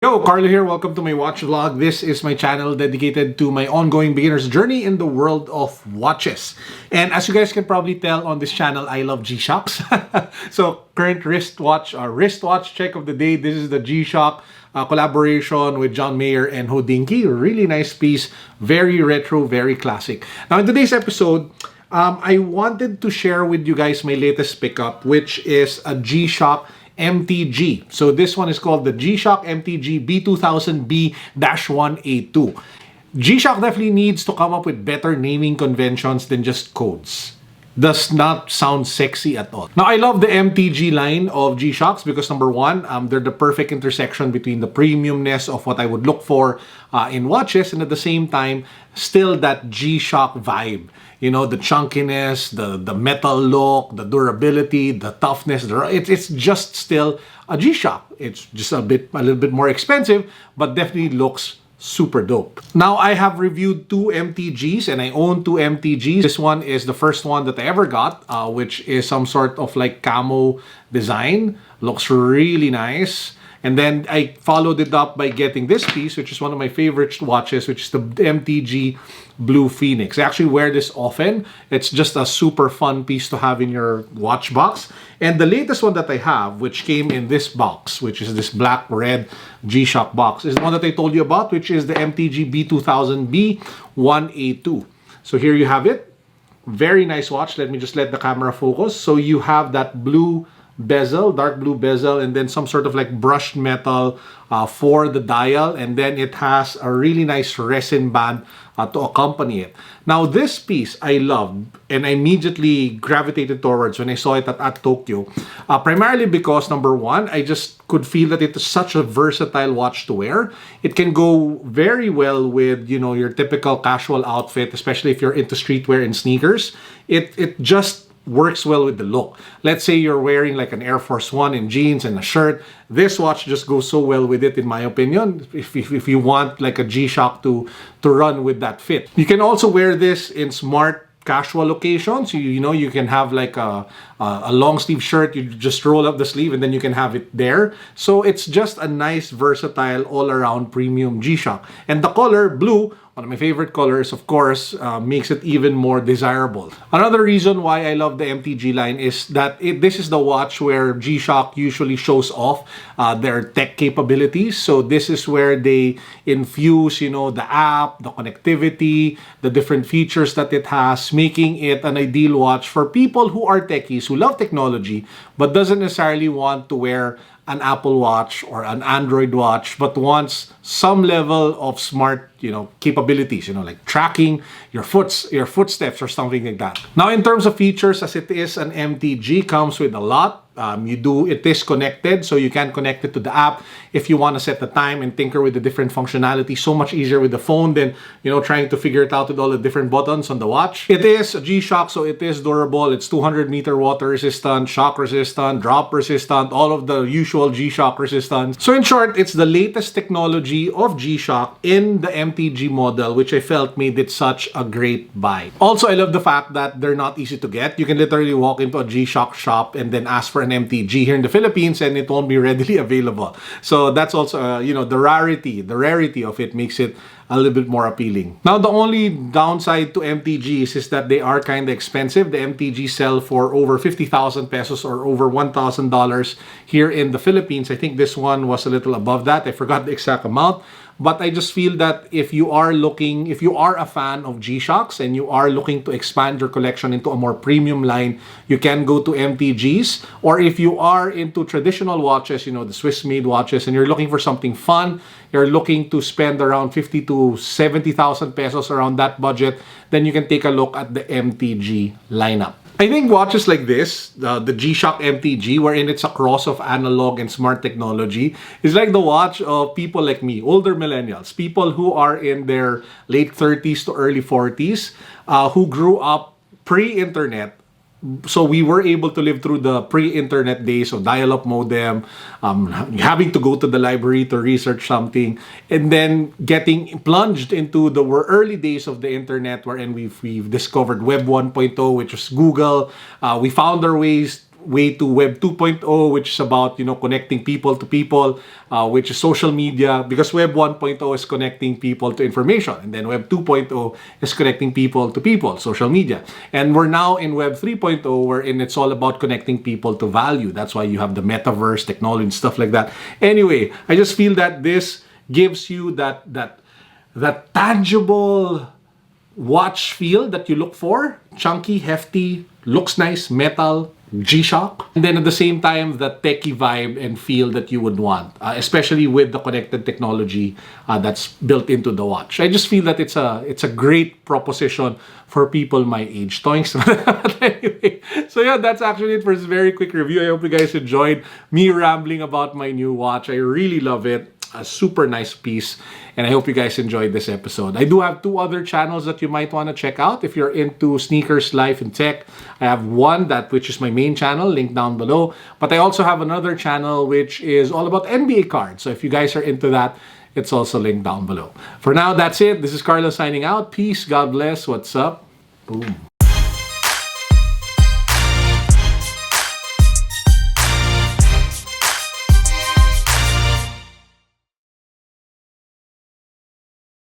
Yo, Carlo here. Welcome to my watch vlog. This is my channel dedicated to my ongoing beginner's journey in the world of watches. And as you guys can probably tell on this channel, I love G-Shocks. So current wristwatch check of the day. This is the G-Shock collaboration with John Mayer and Hodinkee. Really nice piece. Very retro, very classic. Now in today's episode, I wanted to share with you guys my latest pickup, which is a G-Shock MTG. So this one is called the G-Shock MTG-B2000B-1A2. G-Shock definitely needs to come up with better naming conventions than just codes. Does not sound sexy at all. Now, I love the MTG line of G-Shocks because number one, they're the perfect intersection between the premiumness of what I would look for in watches and at the same time, still that G-Shock vibe. You know, the chunkiness, the metal look, the durability, the toughness. It's just still a G-Shock. It's just a little bit more expensive, but definitely looks super dope. Now, I have reviewed two MTGs and I own two MTGs. This one is the first one that I ever got, which is some sort of like camo design. Looks really nice. And then I followed it up by getting this piece, which is one of my favorite watches, which is the MTG Blue Phoenix. I actually wear this often. It's just a super fun piece to have in your watch box. And the latest one that I have, which came in this box, which is this black-red G-Shock box, is the one that I told you about, which is the MTG-B2000B-1A2. So here you have it. Very nice watch. Let me just let the camera focus. So you have that blue bezel, dark blue bezel, and then some sort of like brushed metal for the dial, and then it has a really nice resin band to accompany it. Now this piece I loved and I immediately gravitated towards when I saw it at atTokyo, primarily because number one, I just could feel that it is such a versatile watch to wear. It can go very well with, you know, your typical casual outfit, especially if you're into streetwear and sneakers. It just works well with the look. Let's say you're wearing like an Air Force One in jeans and a shirt. This watch just goes so well with it, in my opinion, if you want like a G-Shock to run with that fit. You can also wear this in smart casual occasions. You know, you can have like a long sleeve shirt, you just roll up the sleeve and then you can have it there. So it's just a nice, versatile, all-around premium G-Shock. And the color, blue, one of my favorite colors, of course, makes it even more desirable. Another reason why I love the MTG line is that this is the watch where G-Shock usually shows off their tech capabilities. So this is where they infuse, you know, the app, the connectivity, the different features that it has, making it an ideal watch for people who are techies, who love technology, but doesn't necessarily want to wear an Apple Watch or an Android watch, but wants some level of smart, you know, capabilities, you know, like tracking your footsteps or something like that. Now, in terms of features, as it is an MTG, comes with a lot. It is connected, so you can connect it to the app if you want to set the time and tinker with the different functionality. So much easier with the phone than, you know, trying to figure it out with all the different buttons on the watch. It is a G-Shock, so it is durable. It's 200-meter water resistant, shock resistant, drop resistant, all of the usual G-Shock resistance. So in short, it's the latest technology of G-Shock in the MTG model, which I felt made it such a great buy. Also, I love the fact that they're not easy to get. You can literally walk into a G-Shock shop and then ask for an MTG here in the Philippines and it won't be readily available. So that's also, you know, the rarity of it makes it a little bit more appealing. Now, the only downside to MTGs is that they are kind of expensive. The MTGs sell for over 50,000 pesos or over $1,000 here in the Philippines. I think this one was a little above that. I forgot the exact amount. But I just feel that if you are a fan of G-Shocks and you are looking to expand your collection into a more premium line, you can go to MTGs. Or if you are into traditional watches, you know, the Swiss-made watches, and you're looking for something fun, you're looking to spend around 50 to 70,000 pesos around that budget, then you can take a look at the MTG lineup. I think watches like this, the G-Shock MTG, wherein it's a cross of analog and smart technology, is like the watch of people like me, older millennials, people who are in their late 30s to early 40s, who grew up pre-internet. So we were able to live through the pre-internet days of dial-up modem, having to go to the library to research something, and then getting plunged into the early days of the internet, wherein we've discovered Web 1.0, which was Google. We found our ways way to Web 2.0, which is about, connecting people to people, which is social media, because Web 1.0 is connecting people to information, and then Web 2.0 is connecting people to people, social media. And we're now in Web 3.0, wherein it's all about connecting people to value. That's why you have the metaverse, technology, and stuff like that. Anyway, I just feel that this gives you that tangible watch feel that you look for. Chunky, hefty, looks nice, metal, G-schock. And then at the same time, the techie vibe and feel that you would want, especially with the connected technology that's built into the watch. I just feel that it's a great proposition for people my age. Toings. Anyway, so yeah, that's actually it for this very quick review. I hope you guys enjoyed me rambling about my new watch. I really love it. A super nice piece, and I hope you guys enjoyed this episode. I do have 2 other channels that you might want to check out if you're into sneakers, life, and tech. I have one which is my main channel, linked down below, but I also have another channel which is all about NBA cards. So if you guys are into that, it's also linked down below. For now, that's it. This is Carlo signing out. Peace, God bless, what's up? Boom.